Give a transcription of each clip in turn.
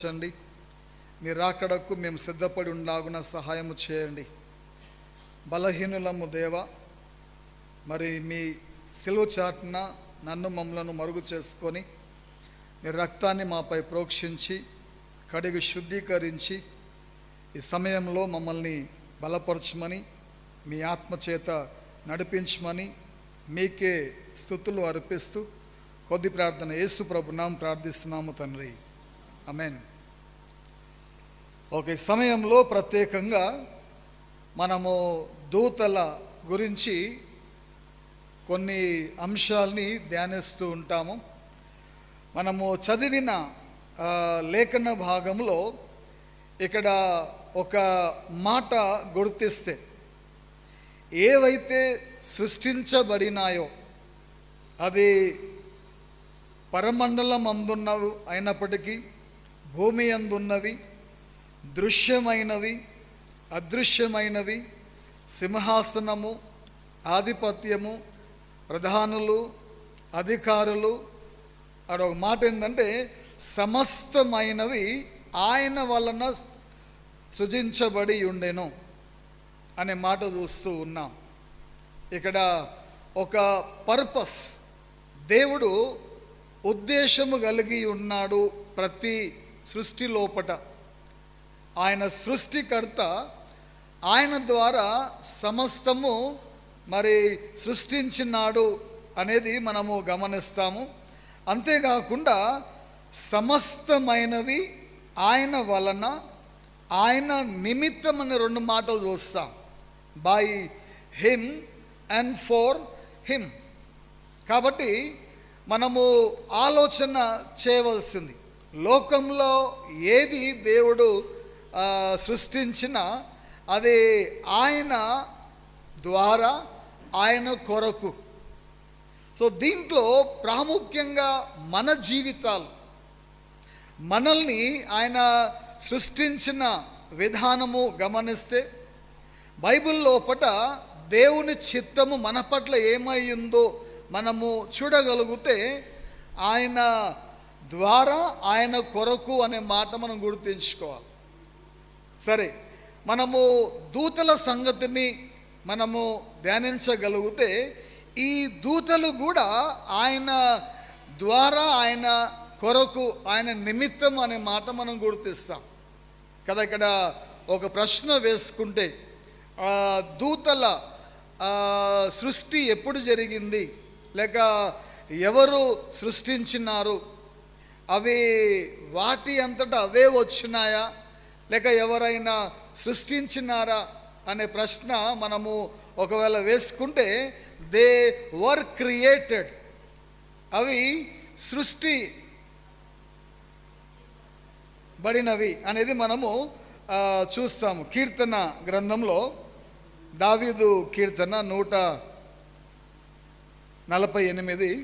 చండి మీ రాకడకు మేము సిద్ధపడి ఉండాగున సహాయము చేయండి. బలహీనులము దేవ, మరి మీ సిలువ చాటున నన్ను మమ్మలను మరుగు చేసుకొని మీ రక్తాన్ని మాపై ప్రోక్షించి కడిగి శుద్ధీకరించి ఈ సమయంలో మమ్మల్ని బలపరచమని మీ ఆత్మచేత నడిపించమని మీకే స్తుతులు అర్పిస్తూ కొద్ది ప్రార్థన యేసు ప్రభునామం ప్రార్థిస్తున్నాము తండ్రి, ఆమేన్. ఓకే, సమయంలో ప్రత్యేకంగా మనము దూతల గురించి కొన్ని అంశాలని ధ్యానిస్తూ ఉంటాము. మనము చదివిన లేఖన భాగంలో ఇక్కడ ఒక మాట గుర్తిస్తే, ఏవైతే సృష్టించబడినాయో అది పరమండలం అందున్నవి అయినప్పటికీ, భూమి అందున్నవి, దృశ్యమైనవి, అదృశ్యమైనవి, సింహాసనము, ఆధిపత్యము, ప్రధానులు, అధికారులు, అదొక మాట ఏంటంటే సమస్తమైనవి ఆయన వలన సృజించబడి ఉండెను అనే మాట చూస్తూ ఉన్నాం. ఇక్కడ ఒక పర్పస్, దేవుడు ఉద్దేశము కలిగి ఉన్నాడు ప్రతి సృష్టి లోపట. ఆయన సృష్టికర్త, ఆయన ద్వారా సమస్తము మరి సృష్టించినాడు అనేది మనము గమనిస్తాము. అంతేకాకుండా సమస్తమైనవి ఆయన వలన, ఆయన నిమిత్తం అనే రెండు మాటలు చూస్తాం. By him and for him. కాబట్టి మనము ఆలోచన చేయవలసింది, లోకంలో ఏది దేవుడు సృష్టించిన అది ఆయన ద్వారా, ఆయన కొరకు. సో దీంట్లో ప్రాముఖ్యంగా మన జీవితాలు, మనల్ని ఆయన సృష్టించిన విధానము గమనిస్తే, బైబిల్ లోపట దేవుని చిత్తము మన పట్ల ఏమయ్యిందో మనము చూడగలిగితే, ఆయన ద్వారా, ఆయన కొరకు అనే మాట మనం గుర్తుంచుకోవాలి. సరే, మనము దూతల సంగతిని మనము ధ్యానించగలిగితే, ఈ దూతలు కూడా ఆయన ద్వారా, ఆయన కొరకు, ఆయన నిమిత్తం అనే మాట మనం గుర్తిస్తాం కదా. ఇక్కడ ఒక ప్రశ్న వేసుకుంటే, దూతల సృష్టి ఎప్పుడు జరిగింది, లేక ఎవరు సృష్టించినారు, అవి వాటి అంతటా అవే వచ్చినాయా, లేక ఎవరైనా సృష్టించినారా అనే ప్రశ్న మనము ఒకవేళ వేసుకుంటే, దే వర్ క్రియేటెడ్, అవి సృష్టి బడినవి అనేది మనము చూస్తాము. కీర్తన గ్రంథంలో దావీదు కీర్తన 148,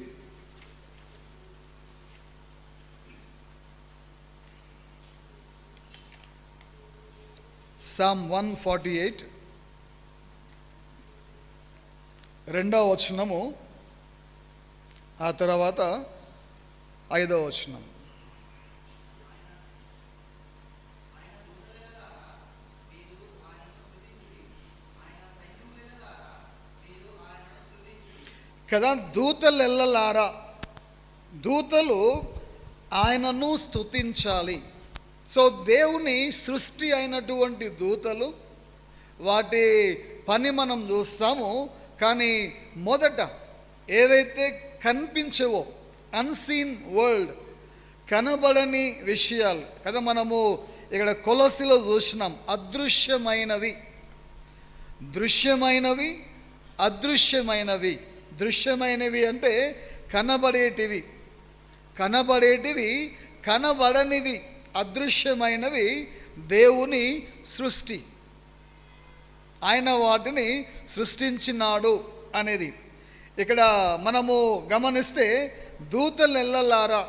Psalm 148 రెండవ వచనము, ఆ తర్వాత 5వ వచనం. కదా, దూతలు ఎల్లలారా, దూతలు ఆయనను స్తుతించాలి. సో దేవుని సృష్టి అయినటువంటి దూతలు, వాటి పని మనం చూస్తాము. కానీ మొదట ఏవైతే కనిపించవో, అన్సీన్ వరల్డ్, కనబడని విషయాలు కదా, మనము ఇక్కడ కొలసిలో చూసినాం. అదృశ్యమైనవి, దృశ్యమైనవి, అదృశ్యమైనవి. దృశ్యమైనవి అంటే కనబడేటివి, కనబడేటివి, కనబడనివి. అదృశ్యమైనవి దేవుని సృష్టి, ఆయన వాటిని సృష్టించినాడు అనేది ఇక్కడ మనము గమనిస్తే, దూతలు ఎల్లలారా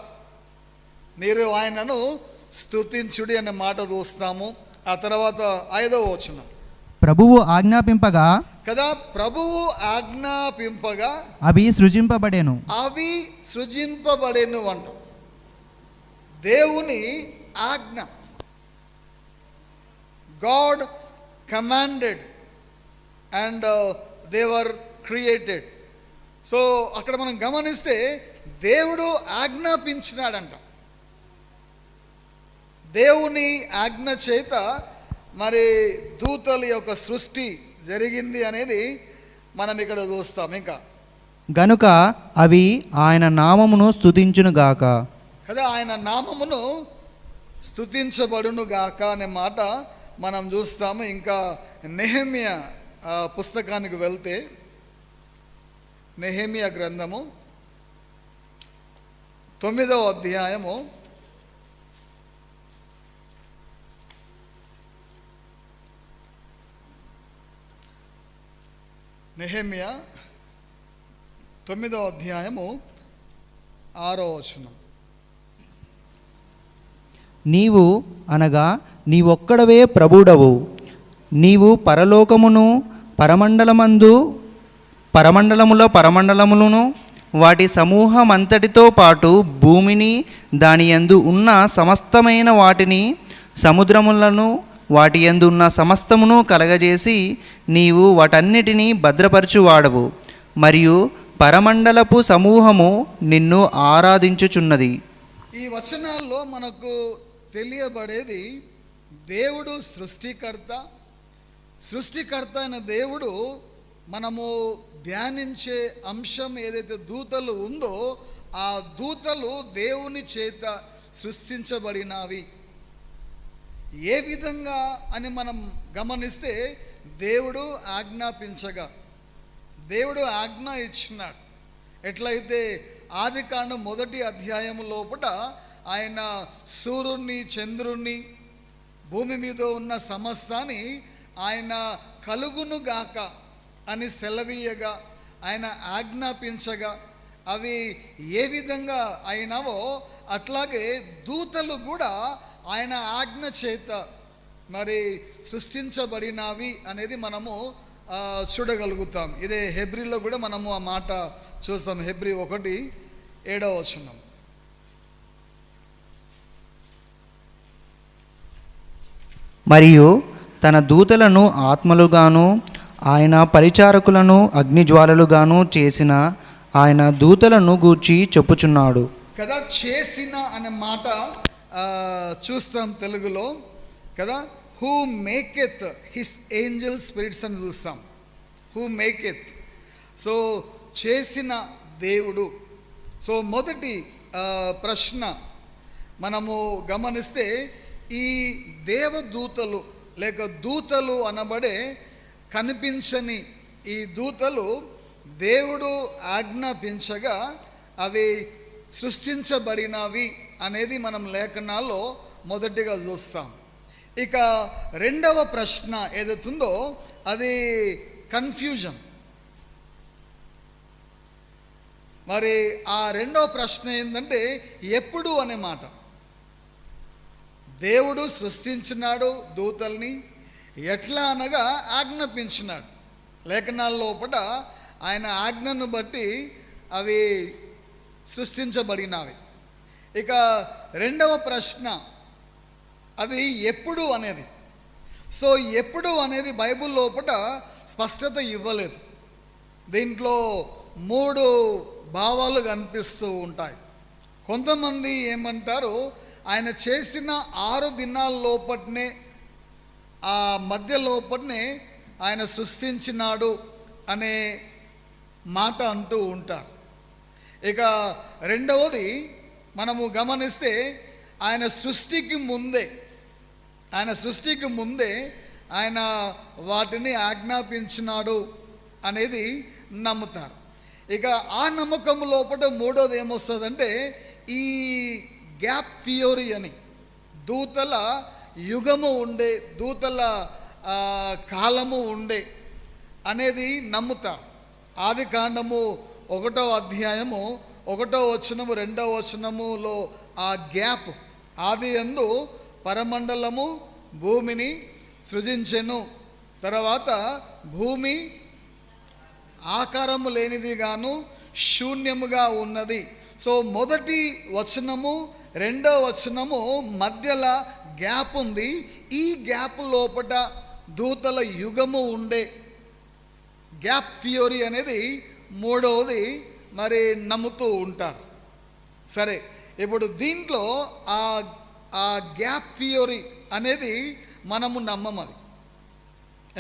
మీరు ఆయనను స్తుతించుడి అనే మాట చూస్తాము. ఆ తర్వాత 5వ వచనం, ప్రభువు ఆజ్ఞాపింపగా కదా, ప్రభువు ఆజ్ఞాపింపగా అవి సృజింపబడెను, అవి సృజింపబడెను అంట. దేవుని ఆజ్ఞ. God commanded and they were created. So అక్కడ మనం గమనిస్తే దేవుడు ఆజ్ఞాపించినాడంట. దేవుని ఆజ్ఞ చేత మరి దూతల యొక్క సృష్టి జరిగింది అనేది మనం ఇక్కడ చూస్తాం. ఇంకా గనుక అవి ఆయన నామమును స్తుతించునుగాక. కదా, ఆయన నామమును స్తుతించబడును గాక అనే మాట మనం చూస్తాము. ఇంకా నెహెమ్యా పుస్తకానికి వెళ్తే, నెహెమ్యా గ్రంథము 9వ అధ్యాయము 9వ అధ్యాయము 6వ వచనం. నీవు అనగా నీవొక్కడవే ప్రభుడవు. నీవు పరలోకమును పరమండలములను వాటి సమూహమంతటితో పాటు భూమిని దాని యందు ఉన్న సమస్తమైన వాటిని, సముద్రములను వాటి యందు ఉన్న సమస్తమును కలగజేసి నీవు వాటన్నిటినీ భద్రపరచువాడవు. మరియు పరమండలపు సమూహము నిన్ను ఆరాధించుచున్నది. ఈ వచనాల్లో మనకు తెలియబడేది దేవుడు సృష్టికర్త అయిన దేవుడు మనము ధ్యానించే అంశం ఏదైతే దూతలు ఉందో ఆ దూతలు దేవుని చేత సృష్టించబడినవి. ఏ విధంగా అని మనం గమనిస్తే దేవుడు ఆజ్ఞాపించగా, దేవుడు ఆజ్ఞ ఇచ్చినాడు. ఎట్లయితే ఆదికాండం 1వ అధ్యాయం లోపల ఆయన సూర్యుని, చంద్రుణ్ణి, భూమి మీద ఉన్న సమస్తాన్ని ఆయన కలుగును గాక అని సెలవీయగా, ఆయన ఆజ్ఞాపించగా అవి ఏ విధంగా అయినావో అట్లాగే దూతలు కూడా ఆయన ఆజ్ఞ చేత మరి సృష్టించబడినవి అనేది మనము చూడగలుగుతాం. ఇదే హెబ్రీలో కూడా మనము ఆ మాట చూస్తాం. హెబ్రీ 1:7 వచనం. మరియు తన దూతలను ఆత్మలుగాను ఆయన పరిచారకులను అగ్నిజ్వాలలుగాను చేసిన ఆయన దూతలను గూర్చి చెప్పుచున్నాడు. కదా, చేసిన అనే మాట చూస్తాం తెలుగులో కదా. హూ మేకెత్ హిస్ ఏంజల్ స్పిరిట్స్ అని చూస్తాం. హూ మేకెత్, సో చేసిన దేవుడు. సో మొదటి ప్రశ్న మనము గమనిస్తే ఈ దేవదూతలు లేక దూతలు అనబడే కనిపించని ఈ దూతలు దేవుడు ఆజ్ఞాపించగా అవి సృష్టించబడినవి అనేది మనం లేఖనాల్లో మొదటిగా చూస్తాం. ఇక రెండవ ప్రశ్న ఏదైతుందో అది కన్ఫ్యూజన్. మరి ఆ రెండవ ప్రశ్న ఏంటంటే ఎప్పుడు అనే మాట. దేవుడు సృష్టించినాడు దూతల్ని, ఎట్లా అనగా ఆజ్ఞాపించినాడు. లేఖనాల లోపల ఆయన ఆజ్ఞను బట్టి అవి సృష్టించబడినవి. ఇక రెండవ ప్రశ్న అది ఎప్పుడు అనేది. సో ఎప్పుడు అనేది బైబిల్ లోపల స్పష్టత ఇవ్వలేదు. దీంట్లో 3 భావాలు కనిపిస్తూ ఉంటాయి. కొంతమంది ఏమంటారు, ఆయన చేసిన 6 దినాల లోపట్నే, ఆ మధ్య లోపట్నే ఆయన సృష్టించినాడు అనే మాట అంటూ ఉంటారు. ఇక రెండవది మనము గమనిస్తే ఆయన సృష్టికి ముందే ఆయన వాటిని ఆజ్ఞాపించినాడు అనేది నమ్ముతారు. ఇక ఆ నమ్మకం లోపల మూడోది ఏమొస్తుందంటే ఈ గ్యాప్ థియోరీ అని, దూతల యుగము ఉండే, దూతల కాలము ఉండే అనేది నమ్ముతారు. ఆదికాండము 1వ అధ్యాయము 1వ వచనము 2వ వచనములో ఆ గ్యాప్, ఆది యందు పరమండలము భూమిని సృజించెను, తర్వాత భూమి ఆకారము లేనిదిగాను శూన్యముగా ఉన్నది. సో మొదటి వచనము రెండో వచనము మధ్యలో గ్యాప్ ఉంది. ఈ గ్యాప్ లోపట దూతల యుగము ఉండే గ్యాప్ థియోరీ అనేది మూడవది మరి నమ్ముతూ ఉంటారు. సరే, ఇప్పుడు దీంట్లో ఆ గ్యాప్ థియోరీ అనేది మనము నమ్మమది.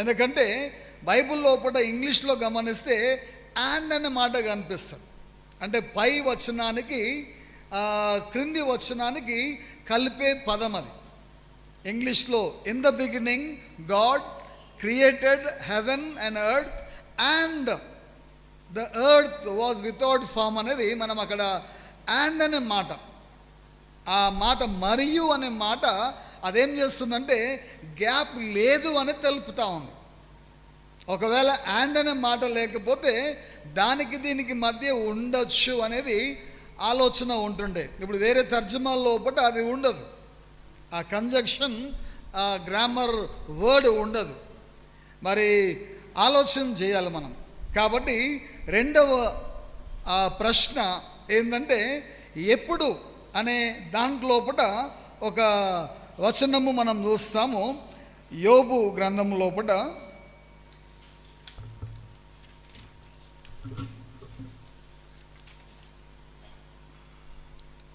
ఎందుకంటే బైబిల్ లోపల ఇంగ్లీష్లో గమనిస్తే అండ్ అనే మాట కనిపిస్తుంది. అంటే పై వచనానికి క్రింది వచనానికి కలిపే పదం అది. ఇంగ్లీష్లో in the beginning God created heaven and earth and the earth was without form అనేది మనం అక్కడ అండ్ అనే మాట, ఆ మాట మరియు అనే మాట అదేం చేస్తుందంటే గ్యాప్ లేదు అని తెలుపుతా ఉంది. ఒకవేళ అండ్ అనే మాట లేకపోతే దానికి దీనికి మధ్య ఉండొచ్చు అనేది ఆలోచన ఉంటుండే. ఇప్పుడు వేరే తర్జుమాల లోపల అది ఉండదు, ఆ కంజక్షన్, ఆ గ్రామర్ వర్డ్ ఉండదు. మరి ఆలోచన చేయాలి మనం. కాబట్టి రెండవ ప్రశ్న ఏంటంటే ఎప్పుడు అనే దాంట్లోపట ఒక వచనము మనం చూస్తాము. యోబు గ్రంథం లోపట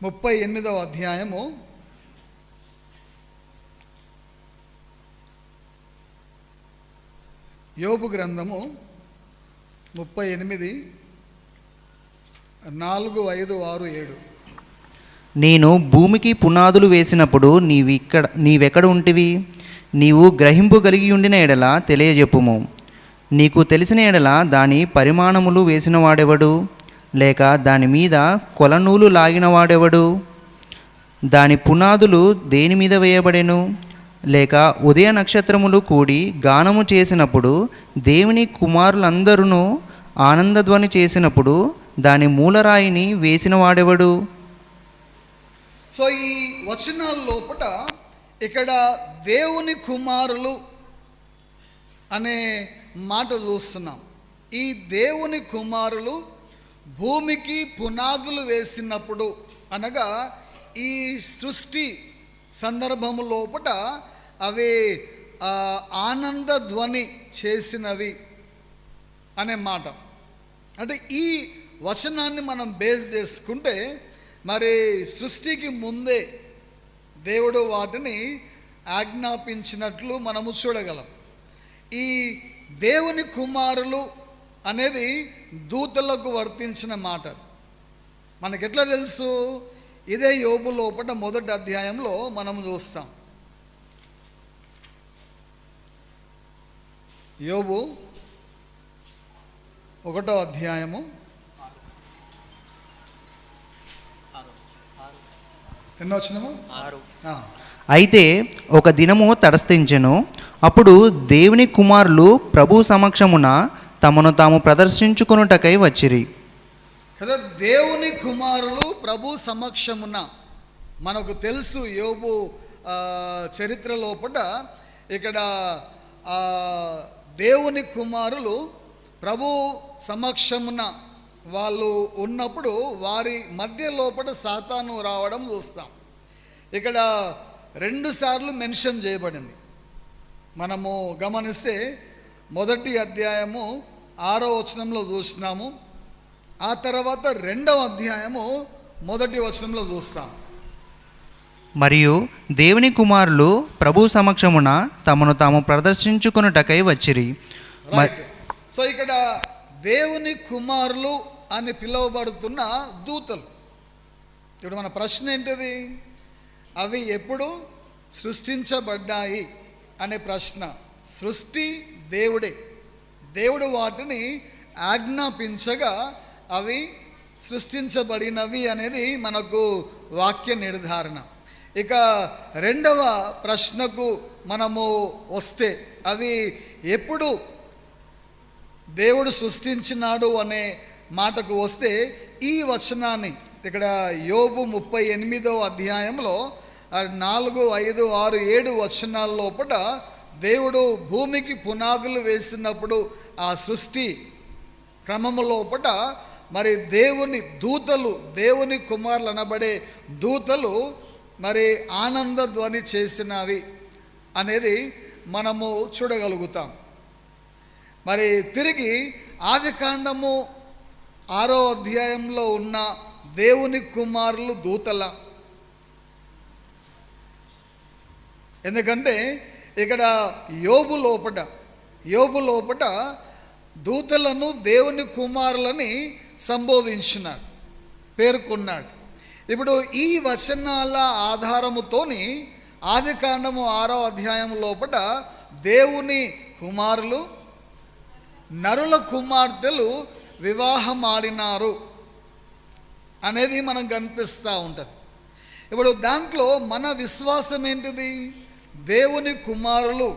38వ అధ్యాయము 38 4, 5, 6, 7. నేను భూమికి పునాదులు వేసినప్పుడు నీవెక్కడ ఉంటివి? నీవు గ్రహింపు కలిగి ఉండిన ఎడల తెలియజెప్పుము. నీకు తెలిసిన ఎడల దాని పరిమాణములు వేసిన వాడెవడు? లేక దాని మీద కొలనూలు లాగిన వాడెవడు? దాని పునాదులు దేని మీద వేయబడెను? లేక ఉదయ నక్షత్రములు కూడి గానము చేసినప్పుడు దేవుని కుమారులందరూ ఆనందధ్వని చేసినప్పుడు దాని మూలరాయిని వేసిన వాడెవడు? సో ఈ వచనాల లోపల ఇక్కడ దేవుని కుమారులు అనే మాట చూస్తున్నాం. ఈ దేవుని కుమారులు భూమికి పునాదులు వేసినప్పుడు అనగా ఈ సృష్టి సందర్భము లోపల అవి ఆనంద ధ్వని చేసినవి అనే మాట. అంటే ఈ వచనాన్ని మనం బేస్ చేసుకుంటే మరి సృష్టికి ముందే దేవుడు వాటిని ఆజ్ఞాపించినట్లు మనము చూడగలం. ఈ దేవుని కుమారులు అనేది దూతలకు వర్తించిన మాట. మనకెట్లా తెలుసు? ఇదే యోబు లోపల 1వ అధ్యాయంలో మనం చూస్తాం. యోబు 1వ అధ్యాయము 6. అయితే ఒక దినము తటస్థించెను. అప్పుడు దేవుని కుమారులు ప్రభు సమక్షమున తమను తాము ప్రదర్శించుకొనుటకై వచ్చిరి. కదా, దేవుని కుమారులు ప్రభు సమక్షమున. మనకు తెలుసు యోబు చరిత్ర లోపల ఇక్కడ దేవుని కుమారులు ప్రభు సమక్షమున వాళ్ళు ఉన్నప్పుడు వారి మధ్య లోపల సాతాను రావడం చూస్తాం. ఇక్కడ 2 సార్లు మెన్షన్ చేయబడింది. మనము గమనిస్తే 1వ అధ్యాయము 6వ వచనంలో చూసినాము. ఆ తర్వాత 2వ అధ్యాయము 1వ వచనంలో చూస్తాం. మరియు దేవుని కుమారులు ప్రభు సమక్షమున తమను తాము ప్రదర్శించుకొనుటకై వచ్చిరి. సో ఇక్కడ దేవుని కుమారులు అని పిలువబడుతున్న దూతలు. ఇప్పుడు మన ప్రశ్న ఏంటిది? అవి ఎప్పుడు సృష్టించబడ్డాయి అనే ప్రశ్న. సృష్టి దేవుడే, దేవుడు వాటిని ఆజ్ఞాపించగా అవి సృష్టించబడినవి అనేది మనకు వాక్య నిర్ధారణ. ఇక 2వ ప్రశ్నకు మనము వస్తే అది ఎప్పుడు దేవుడు సృష్టించినాడు అనే మాటకు వస్తే ఈ వచనాన్ని ఇక్కడ యోబు 38వ అధ్యాయంలో 4, 5, 6, 7 వచనాల లోపల దేవుడు భూమికి పునాదులు వేసినప్పుడు ఆ సృష్టి క్రమము లోపల మరి దేవుని దూతలు, దేవుని కుమారులు అనబడే దూతలు మరి ఆనంద ధ్వని చేసినవి అనేది మనము చూడగలుగుతాం. మరి తిరిగి ఆదికాండము 6వ అధ్యాయంలో ఉన్న దేవుని కుమారులు దూతల, ఎందుకంటే ఇక్కడ యోబు లోపట దూతలను దేవుని కుమారులని సంబోధించినాడు, పేర్కొన్నాడు. ఇప్పుడు ఈ వచనాల ఆధారముతోని ఆదికాండము 6వ అధ్యాయం లోపల దేవుని కుమారులు, నరుల కుమార్తెలు వివాహం ఆడినారు అనేది మనం కనిపిస్తూ ఉంటుంది. ఇప్పుడు దాంట్లో మన విశ్వాసం ఏంటిది? దేవుని కుమారులు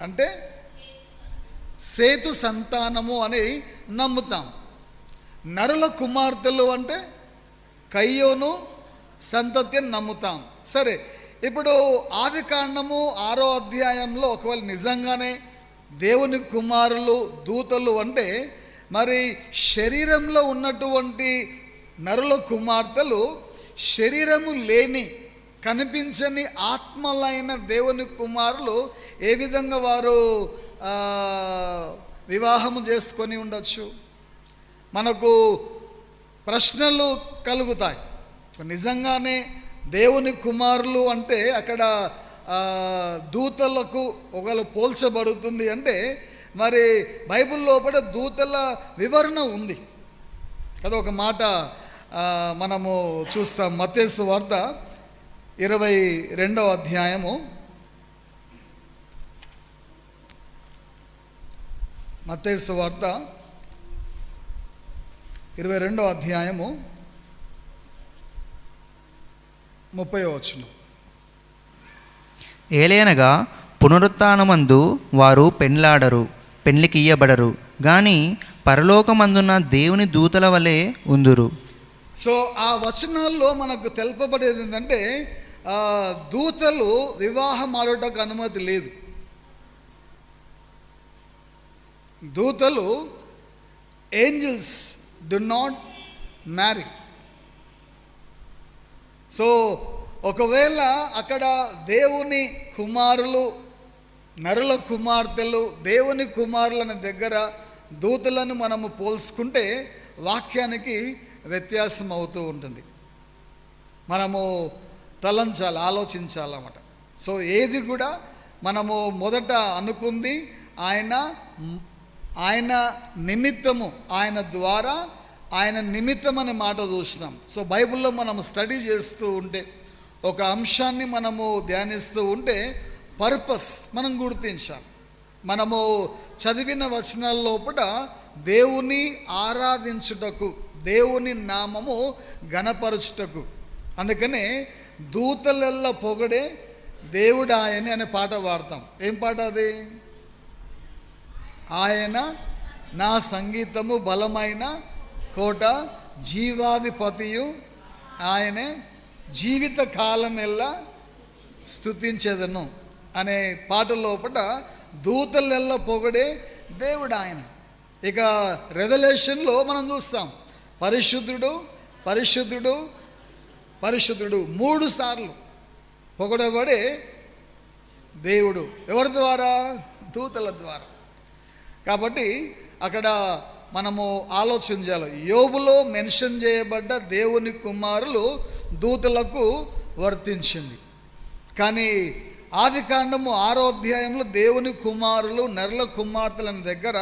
అంటే సేతు సంతానము అని నమ్ముతాం. నరుల కుమార్తెలు అంటే కయ్యోను సంతతి అని నమ్ముతాం. సరే, ఇప్పుడు ఆదికాండము 6వ అధ్యాయంలో ఒకవేళ నిజంగానే దేవుని కుమారులు దూతలు అంటే మరి శరీరంలో ఉన్నటువంటి నరుల కుమార్తెలు శరీరము లేని కనిపించని ఆత్మలైన దేవుని కుమారులు ఏ విధంగా వారు వివాహము చేసుకొని ఉండొచ్చు? మనకు ప్రశ్నలు కలుగుతాయి. నిజంగానే దేవుని కుమారులు అంటే అక్కడ దూతలకు ఒకళ్ళు పోల్చబడుతుంది అంటే మరి బైబిల్ లోపల దూతల వివరణ ఉంది. అదొక మాట మనము చూస్తాం. మత్తయి సువార్త 22వ అధ్యాయము, మత్తయి సువార్త 22వ అధ్యాయము 30వ వచనం. ఏలయనగా పునరుత్థానమందు వారు పెండ్లాడరు, పెండ్లికియ్యబడరు, గాని పరలోకమందున్న దేవుని దూతల వలె ఉందురు. సో ఆ వచనాల్లో మనకు తెలుపబడేది ఏంటంటే దూతలు వివాహం ఆడటకు అనుమతి లేదు. దూతలు, angels do not marry. So ఒకవేళ అక్కడ దేవుని కుమారులు, నరుల కుమార్తెలు, దేవుని కుమారుల దగ్గర దూతలను మనము పోల్చుకుంటే వాక్యానికి వ్యత్యాసం అవుతూ ఉంటుంది. మనము తలంచాలి, ఆలోచించాలన్నమాట. సో ఏది కూడా మనము మొదట అనుకుంది ఆయన నిమిత్తము, ఆయన ద్వారా, ఆయన నిమిత్తం అనే మాట చూసినాం. సో బైబిల్లో మనం స్టడీ చేస్తూ ఉంటే, ఒక అంశాన్ని మనము ధ్యానిస్తూ ఉంటే పర్పస్ మనం గుర్తించాలి. మనము చదివిన వచనాల లోపల దేవుని ఆరాధించుటకు, దేవుని నామము గణపరచుటకు. అందుకనే దూతలెల్ల పొగడే దేవుడు ఆయన అనే పాట పాడతాం. ఏం పాట అది? ఆయన నా సంగీతము బలమైన కోట, జీవాధిపతియు ఆయనే, జీవిత కాలమెల్లా స్తుతించేదను అనే పాట లోపల దూతలెల్ల పొగడే దేవుడు ఆయన. ఇక రెవల్యూషన్లో మనం చూస్తాం, పరిశుద్ధుడు పరిశుద్ధుడు పరిశుద్ధుడు 3 సార్లు పొగడబడే దేవుడు. ఎవరి ద్వారా? దూతల ద్వారా. కాబట్టి అక్కడ మనము ఆలోచన చేయాలి. యోబులో మెన్షన్ చేయబడ్డ దేవుని కుమారులు దూతలకు వర్తించింది. కానీ ఆదికాండము 6వ అధ్యాయంలో దేవుని కుమారులు, నరుల కుమార్తెల దగ్గర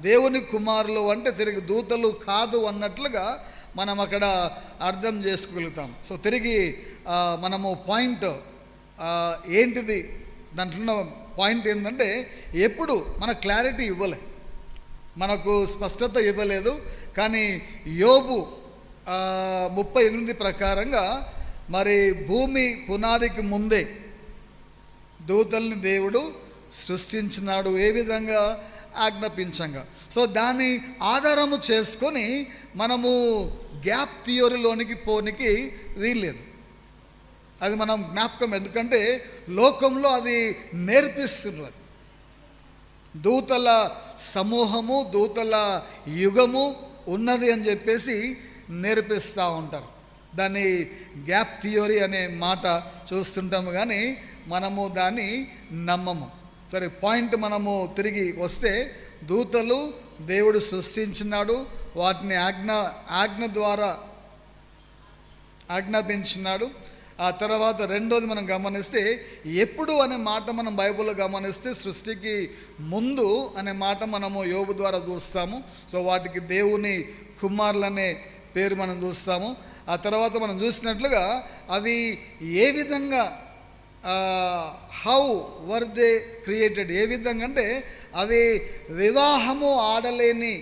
దేవుని కుమారులు అంటే తిరిగి దూతలు కాదు అన్నట్లుగా మనం అక్కడ అర్థం చేసుకోగలుగుతాం. సో తిరిగి మనము పాయింట్ ఏంటిది, దాంట్లో పాయింట్ ఏంటంటే ఎప్పుడు మన క్లారిటీ ఇవ్వలే, మనకు స్పష్టత ఇవ్వలేదు. కానీ యోబు 38 ప్రకారంగా మరి భూమి పునాదికి ముందే దూతల్ని దేవుడు సృష్టించినాడు, ఏ విధంగా? ఆజ్ఞాపించంగా. సో దాన్ని ఆధారము చేసుకొని మనము గ్యాప్ థియరీలోనికి పోనికి వీల్లేదు. అది మనం జ్ఞాపకం, ఎందుకంటే లోకంలో అది నేర్పిస్తున్నది. దూతల సమూహము, దూతల యుగము, ఉన్నది అని చెప్పేసి నేర్పిస్తూ ఉంటారు. దాన్ని గ్యాప్ థియోరీ అనే మాట చూస్తుంటాము, కానీ మనము దాన్ని నమ్మము. సరే, పాయింట్ మనము తిరిగి వస్తే, దూతలు దేవుడు సృష్టించినాడు, వాటిని ఆజ్ఞ ద్వారా ఆజ్ఞాపించినాడు. ఆ తర్వాత రెండోది మనం గమనిస్తే, ఎప్పుడు అనే మాట మనం బైబిల్లో గమనిస్తే సృష్టికి ముందు అనే మాట మనము యోబు ద్వారా చూస్తాము. సో వాటికి దేవుని కుమారులనే పేరు మనం చూస్తాము. ఆ తర్వాత మనం చూసినట్లుగా అవి ఏ విధంగా హౌ వర్ దే క్రియేటెడ్, ఏ విధంగా అంటే అది వివాహము ఆడలేని,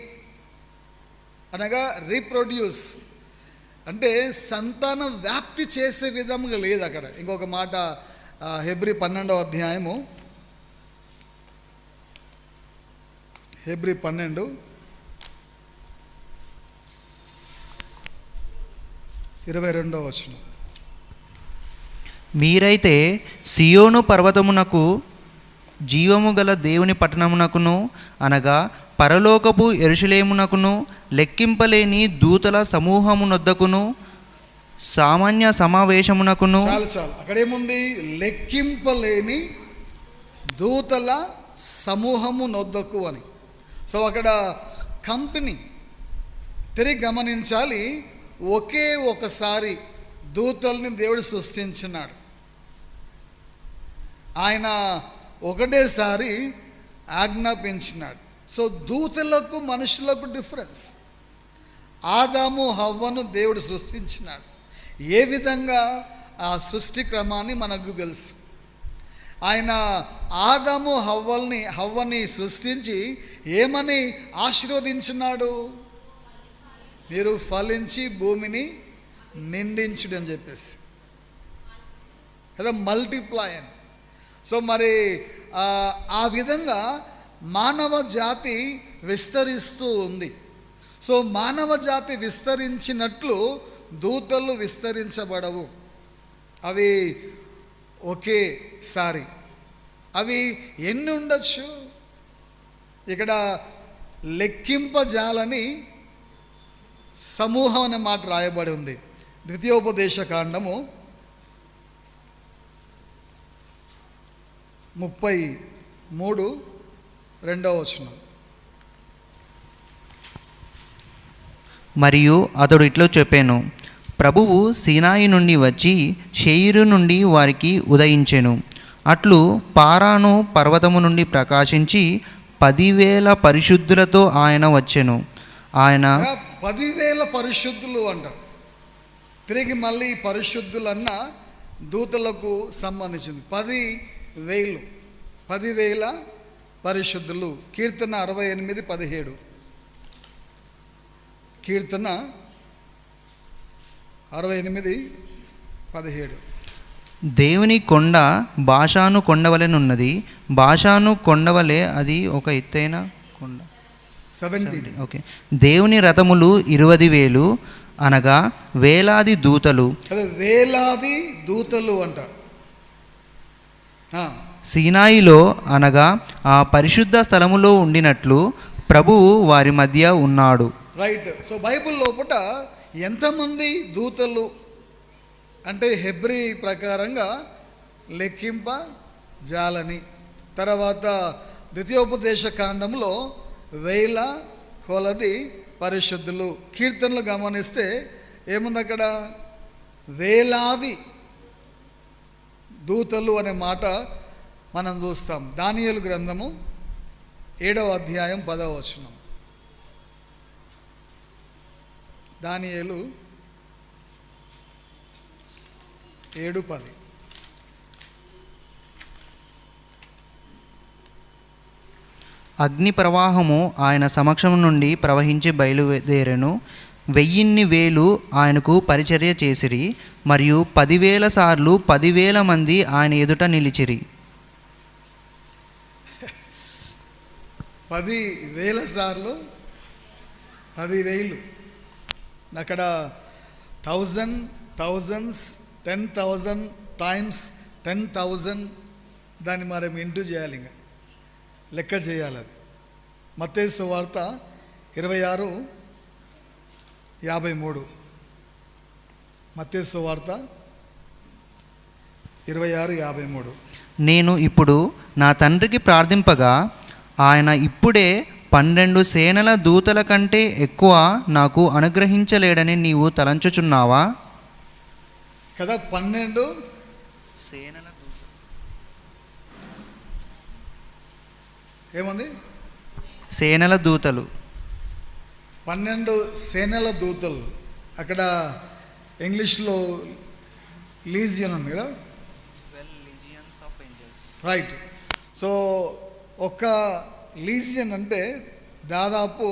అనగా రీప్రొడ్యూస్ అంటే సంతాన వ్యాప్తి చేసే విధంగా లేదు అక్కడ. ఇంకొక మాట హెబ్రీ 12వ అధ్యాయము, హెబ్రీ 12 22వ వచనం. మీరైతే సియోను పర్వతమునకు, జీవము గల దేవుని పట్టణమునకును, అనగా పరలోకపు యెరూషలేమునకును, లెక్కింపలేని దూతల సమూహమునొద్దకును, సామాన్య సమావేశమునకును. చాలు అక్కడేముంది? లెక్కింపలేని దూతల సమూహమునొద్దకు అని. సో అక్కడ కంపెనీ తిరిగి గమనించాలి. ఒకే ఒకసారి దూతల్ని దేవుడు సృష్టించినాడు. ఆయన ఒకటేసారి ఆజ్ఞాపించినాడు. సో దూతలకు మనుషులకు డిఫరెన్స్. ఆదాము హవ్వను దేవుడు సృష్టించినాడు. ఏ విధంగా ఆ సృష్టి క్రమాన్ని మనకు తెలుసు. ఆయన ఆదాము హవ్వని సృష్టించి ఏమని ఆశీర్వదించినాడు? మీరు ఫలించి భూమిని నిండించుడు అని చెప్పేసి కదా, మల్టిప్లై అని. సో మరి ఆ విధంగా మానవ జాతి విస్తరిస్తూ ఉంది. సో మానవ జాతి విస్తరించినట్లు దూతలు విస్తరించబడవు. అవి ఒకేసారి. అవి ఎన్ని ఉండొచ్చు? ఇక్కడ లెక్కింపజాలని సమూహం అనే మాట రాయబడి ఉంది. ద్వితీయోపదేశ కాండము 33:2 వచనం. మరియు అతడు ఇట్లా చెప్పాను, ప్రభువు సీనాయి నుండి వచ్చి షెయీరు నుండి వారికి ఉదయించెను. అట్లు పారాను పర్వతము నుండి ప్రకాశించి 10,000 పరిశుద్ధులతో ఆయన వచ్చెను. ఆయన 10,000 పరిశుద్ధులు అంటారు. తిరిగి మళ్ళీ పరిశుద్ధులన్న దూతలకు సంబంధించింది. 10,000 పరిశుద్ధులు. కీర్తన 68:17. కీర్తన 68:17. దేవుని కొండ బాషాను కొండవలెనున్నది, బాషాను కొండవలే అది ఒక ఎత్తైన కొండ. 17. ఓకే. దేవుని రథములు 20,000, అనగా వేలాది దూతలు. అదే వేలాది దూతలు అంట. సీనాయిలో, అనగా ఆ పరిశుద్ధ స్థలములో ఉండినట్లు ప్రభువు వారి మధ్య ఉన్నాడు. రైట్. సో బైబిల్ లోపల ఎంతమంది దూతలు అంటే హెబ్రీ ప్రకారంగా లెక్కింప జాలని. తర్వాత ద్వితీయోపదేశ కాండంలో 1000 కొలది పరిశుద్ధులు. కీర్తనలు గమనిస్తే ఏముంది అక్కడ? వేలాది దూతలు అనే మాట మనం చూస్తాం. దానియేలు గ్రంథము 7వ అధ్యాయం 10వ వచనం. దానియేలు 7:10. అగ్ని ప్రవాహము ఆయన సమక్షం నుండి ప్రవహించి బయలుదేరెను. 1,000 ఆయనకు పరిచర్య చేసిరి, మరియు 10,000 సార్లు 10,000 మంది ఆయన ఎదుట నిలిచిరి. 10,000 సార్లు 10,000. అక్కడ 1,000, thousands, 10,000 times 10,000. దాన్ని మనం ఇంటూ చేయాలి, ఇంకా లెక్క చేయాలి. అది మత్తయి సువార్త 53. మత్తయి సువార్త 26:53. నేను ఇప్పుడు నా తండ్రికి ప్రార్థింపగా ఆయన ఇప్పుడే 12 సేనల దూతల కంటే ఎక్కువ నాకు అనుగ్రహించలేడని నీవు తలంచుచున్నావా? కదా 12 సేనల దూతలు ఏముంది? సేనల దూతలు 12 సేనల దూతలు. అక్కడ ఇంగ్లీష్లో లీజియన్ ఉంది కదా, రైట్. సో ఒక లీజియన్ అంటే దాదాపు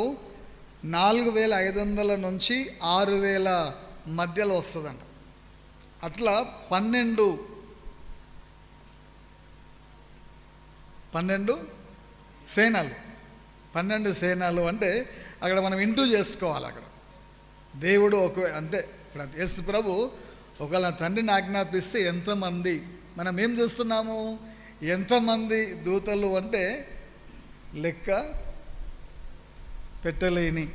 4,500 నుంచి 6,000 మధ్యలో వస్తుందంట. అట్లా 12 సేనలు. 12 సేనలు అంటే అక్కడ మనం ఇంటూ చేసుకోవాలి. అక్కడ దేవుడు అంటే ఇప్పుడు యేసు ప్రభు ఒకవేళ తండ్రిని ఆజ్ఞాపిస్తే ఎంతమంది, మనం ఏం చూస్తున్నాము, ఎంతమంది దూతలు అంటే లెక్క పెట్టలేని.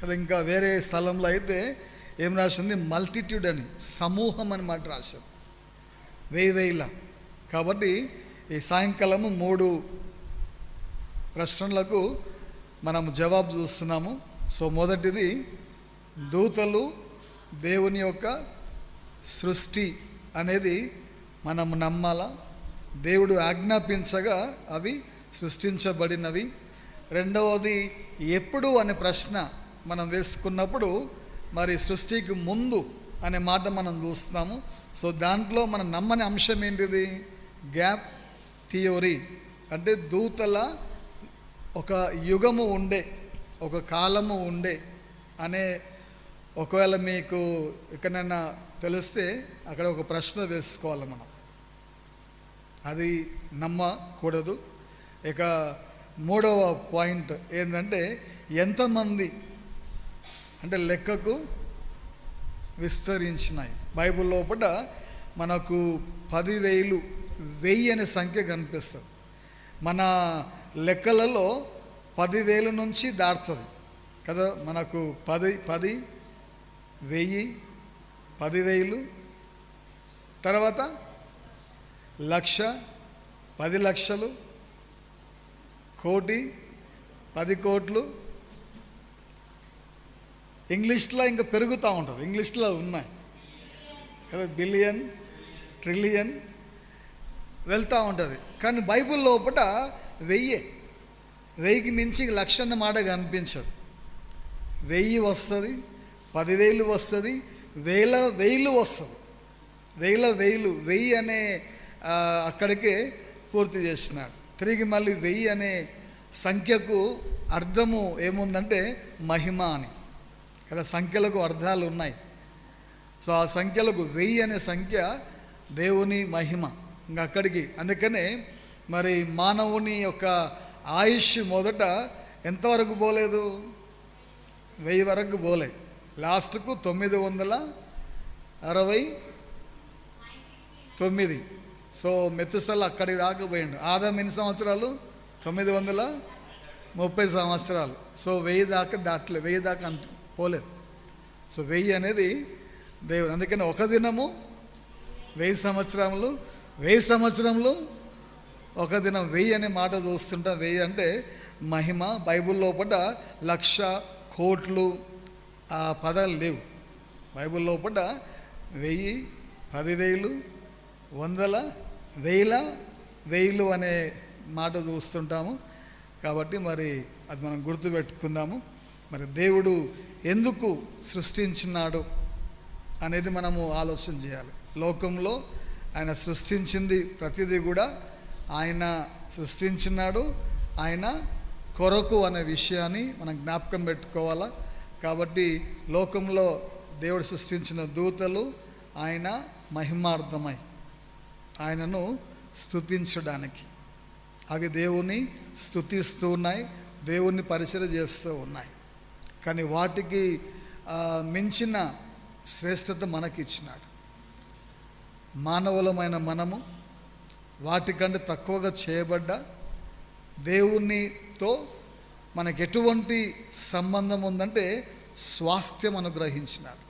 అది ఇంకా వేరే స్థలంలో అయితే ఏం రాసింది, మల్టిట్యూడ్ అని, సమూహం అని మాట రాశారు, 1000. కాబట్టి ఈ సాయంకాలము 3 ప్రశ్నలకు మనం జవాబు చూస్తున్నాము. సో మొదటిది, దూతలు దేవుని యొక్క సృష్టి అనేది మనం నమ్మాలా. దేవుడు ఆజ్ఞాపించగా అవి సృష్టించబడినవి. రెండవది, ఎప్పుడు అనే ప్రశ్న మనం వేసుకున్నప్పుడు మరి సృష్టికి ముందు అనే మాట మనం చూస్తున్నాము. సో దాంట్లో మనం నమ్మని అంశం ఏంటిది, గ్యాప్ థియోరీ. అంటే దూతల ఒక యుగము ఉండే, ఒక కాలము ఉండే అనే. ఒకవేళ మీకు ఎక్కడైనా తెలిస్తే అక్కడ ఒక ప్రశ్న వేసుకోవాలి మనం, అది నమ్మకూడదు. ఇక మూడవ పాయింట్ ఏంటంటే, ఎంతమంది అంటే లెక్కకు విస్తరించినాయి. బైబిల్ లోపల మనకు 10,000, 1000 అనే సంఖ్య కనిపిస్తుంది. మన లెక్కలలో 10,000 నుంచి దాటుతుంది కదా. మనకు 10, 10, 1000, 10,000, తర్వాత 1,00,000, 10 లక్షలు, కోటి, 10 కోట్లు. ఇంగ్లీష్లో ఇంకా పెరుగుతూ ఉంటుంది, ఇంగ్లీష్లో ఉన్నాయి కదా, బిలియన్, ట్రిలియన్ వెళ్తూ ఉంటుంది. కానీ బైబిల్ లోపల 1000కి మించి 1,00,000 అన్న మాట కనిపించదు. 1000 వస్తుంది, 10,000 వస్తుంది, 1000 వస్తుంది, 1000 అనే అక్కడికే పూర్తి చేసినాడు. తిరిగి మళ్ళీ 1000 అనే సంఖ్యకు అర్థము ఏముందంటే మహిమ అని కదా. సంఖ్యలకు అర్థాలు ఉన్నాయి. సో ఆ సంఖ్యలకు 1000 అనే సంఖ్య దేవుని మహిమ. ఇంకా అక్కడికి అందుకనే మరి మానవుని యొక్క ఆయుష్ మొదట ఎంతవరకు పోలేదు, 1000 వరకు పోలే. లాస్ట్కు 969. సో మెతుసల్ అక్కడికి రాకపోయిండు. ఆదాం ఎన్ని సంవత్సరాలు, 930 సంవత్సరాలు. సో 1000 దాకా దాటలేదు, 1000 దాకా పోలేదు. సో 1000 అనేది దేవుడు. అందుకని ఒక దినము 1000 సంవత్సరములు, 1000 సంవత్సరములు ఒక దినం. 1000 అనే మాట చూస్తుంటాం. 1000 అంటే మహిమ. బైబిల్ లోపల 1,00,000, కోట్లు ఆ పదాలు లేవు. బైబిల్ లోపల 1000, 10,000, 100, 1000 అనే మాట చూస్తుంటాము. కాబట్టి మరి అది మనం గుర్తుపెట్టుకుందాము. మరి దేవుడు ఎందుకు సృష్టించినాడు అనేది మనము ఆలోచన చేయాలి. లోకంలో ఆయన సృష్టించింది ప్రతిదీ కూడా ఆయన సృష్టించినాడు, ఆయన కొరకు అనే విషయాన్ని మనం జ్ఞాపకం పెట్టుకోవాలా. కాబట్టి లోకంలో దేవుడు సృష్టించిన దూతలు ఆయన మహిమార్థమై ఆయనను స్తుతించడానికి, అవి దేవుని స్తుతిస్తూ ఉన్నాయి, దేవుణ్ణి పరిచయం చేస్తూ ఉన్నాయి. కానీ వాటికి మించిన శ్రేష్టత మనకిచ్చినాడు. మానవులమైన మనము వాటికంటే తక్కువగా చేయబడ్డ దేవునితో మనకు ఎటువంటి సంబంధం ఉందంటే స్వాస్థ్యం అనుగ్రహించినాడు.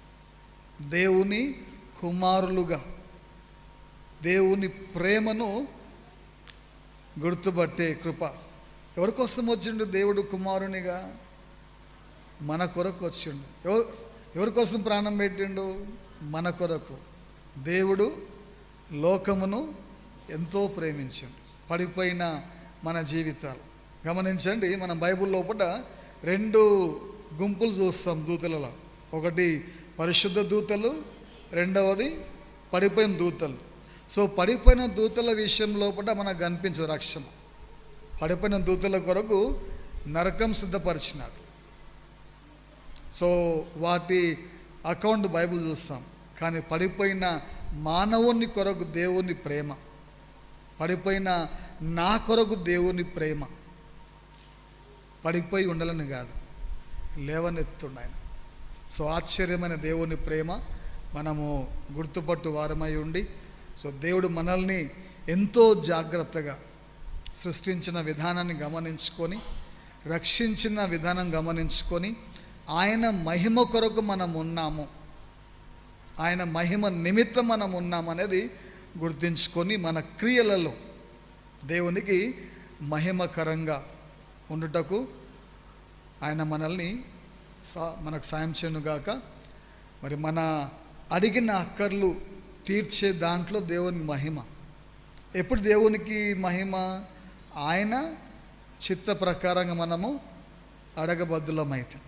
దేవుని కుమారులుగా దేవుని ప్రేమను గుర్తుపట్టే కృప. ఎవరి కోసం వచ్చిండు దేవుడు కుమారునిగా? మన కొరకు వచ్చిండు. ఎవరి కోసం ప్రాణం పెట్టిండు? మన కొరకు. దేవుడు లోకమును ఎంతో ప్రేమించిండు. పడిపోయిన మన జీవితాలు గమనించండి. మనం బైబిల్ లోపల 2 గుంపులు చూస్తాం దూతలలో. ఒకటి పరిశుద్ధ దూతలు, రెండవది పడిపోయిన దూతలు. సో పడిపోయిన దూతల విషయం లోపల మనకు కనిపించదు రక్షణ. పడిపోయిన దూతల కొరకు నరకం సిద్ధపరిచినాడు. సో వాటి అకౌంట్ బైబిల్ చూస్తాం. కానీ పడిపోయిన మానవుని కొరకు దేవుని ప్రేమ, పడిపోయిన నా కొరకు దేవుని ప్రేమ, పడిపోయి ఉండాలని కాదు, లేవనెత్తుండు ఆయన. సో ఆశ్చర్యమైన దేవుని ప్రేమ మనము గుర్తుపట్టు వారమై ఉండి, సో దేవుడు మనల్ని ఎంతో జాగ్రత్తగా సృష్టించిన విధానాన్ని గమనించుకొని, రక్షించిన విధానం గమనించుకొని, ఆయన మహిమ కొరకు మనం ఉన్నాము, ఆయన మహిమ నిమిత్తం మనం ఉన్నామనేది గుర్తించుకొని మన క్రియలలో దేవునికి మహిమకరంగా ఉండుటకు ఆయన మనల్ని మనకు సాయం చేయనుగాక. మరి మన అడిగిన అక్కర్లు తీర్చే దాంట్లో దేవుని మహిమ. ఎప్పుడు దేవునికి మహిమ? ఆయన చిత్త ప్రకారంగా మనము అడగబద్దులమైతే.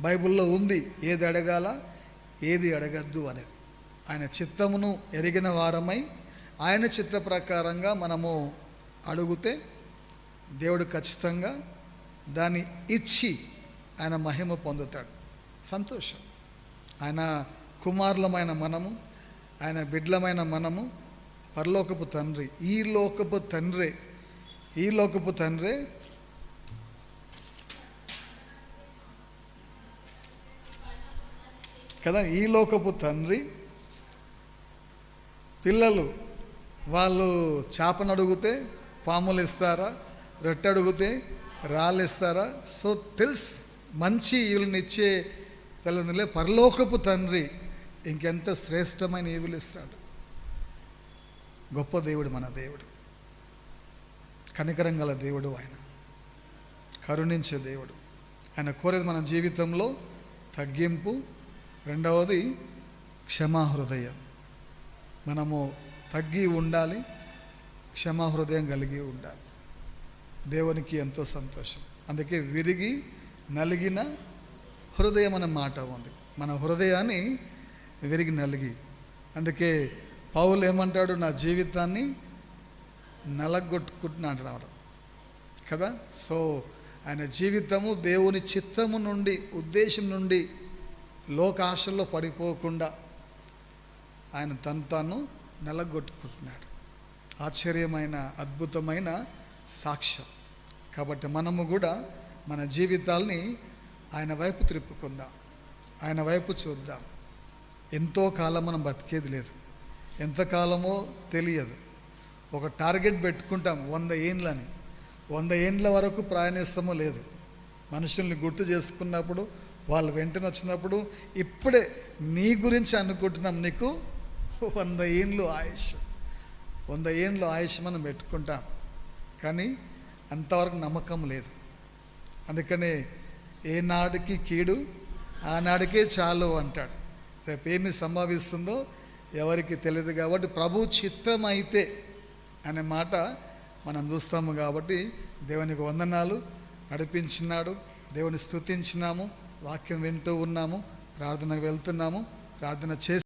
బైబిల్లో ఉంది ఏది అడగాల, ఏది అడగద్దు అనేది. ఆయన చిత్తమును ఎరిగిన వారమై ఆయన చిత్త ప్రకారంగా మనము అడిగితే దేవుడు ఖచ్చితంగా దాన్ని ఇచ్చి ఆయన మహిమ పొందుతాడు. సంతోషం. ఆయన కుమారులమైన మనము, ఆయన బిడ్డలమైన మనము పరలోకపు తండ్రి, ఈ లోకపు తండ్రే కదా. ఈ లోకపు తండ్రి పిల్లలు వాళ్ళు చేపను అడిగితే పాములు ఇస్తారా, రొట్టె అడిగితే రాళ్ళు ఇస్తారా? సో తెలుసు మంచి ఈవులను ఇచ్చే తల్లిదండ్రులే. పరలోకపు తండ్రి ఇంకెంత శ్రేష్టమైన ఈవులు ఇస్తాడు. గొప్ప దేవుడు మన దేవుడు, కనికరం గల దేవుడు, ఆయన కరుణించే దేవుడు. ఆయన కోరేది మన జీవితంలో తగ్గింపు, రెండవది క్షమాహృదయం. మనము తగ్గి ఉండాలి, క్షమాహృదయం కలిగి ఉండాలి. దేవునికి ఎంతో సంతోషం. అందుకే విరిగి నలిగిన హృదయం అనే మాట ఉంది. మన హృదయాన్ని విరిగి నలిగి, అందుకే పౌలు ఏమంటాడు? నా జీవితాన్ని నలగొట్టుకుంటున్నాడు కదా. సో ఆయన జీవితము దేవుని చిత్తము నుండి, ఉద్దేశం నుండి, లోకాశల్లో పడిపోకుండా ఆయన తను తాను నలగొట్టుకుంటున్నాడు. ఆశ్చర్యమైన అద్భుతమైన సాక్ష్యం. కాబట్టి మనము కూడా మన జీవితాల్ని ఆయన వైపు త్రిప్పుకుందాం, ఆయన వైపు చూద్దాం. ఎంతో కాలం మనం బతికేది లేదు, ఎంతకాలమో తెలియదు. ఒక టార్గెట్ పెట్టుకుంటాం 100 ఏండ్లని. 100 ఏండ్ల వరకు ప్రయాణిస్తామో లేదు. మనుషుల్ని గుర్తు చేసుకున్నప్పుడు, వాళ్ళు వెంటనే వచ్చినప్పుడు, ఇప్పుడే నీ గురించి అనుకుంటున్నాం, నీకు 100 ఏండ్లు ఆయుష్, 100 ఏండ్లు ఆయుష్ మనం పెట్టుకుంటాం. కానీ అంతవరకు నమ్మకం లేదు. అందుకనే ఏనాడికి కీడు ఆనాడికే చాలు అంటాడు. రేపు ఏమి సంభవిస్తుందో ఎవరికి తెలియదు. కాబట్టి ప్రభు చిత్తం అయితే అనే మాట మనం చూస్తాము. కాబట్టి దేవునికి వందనాలు. నడిపించినాడు, దేవుని స్తుతించినాము, వాక్యం వింటూ ఉన్నాము, ప్రార్థనకు వెళ్తున్నాము, ప్రార్థన చేసి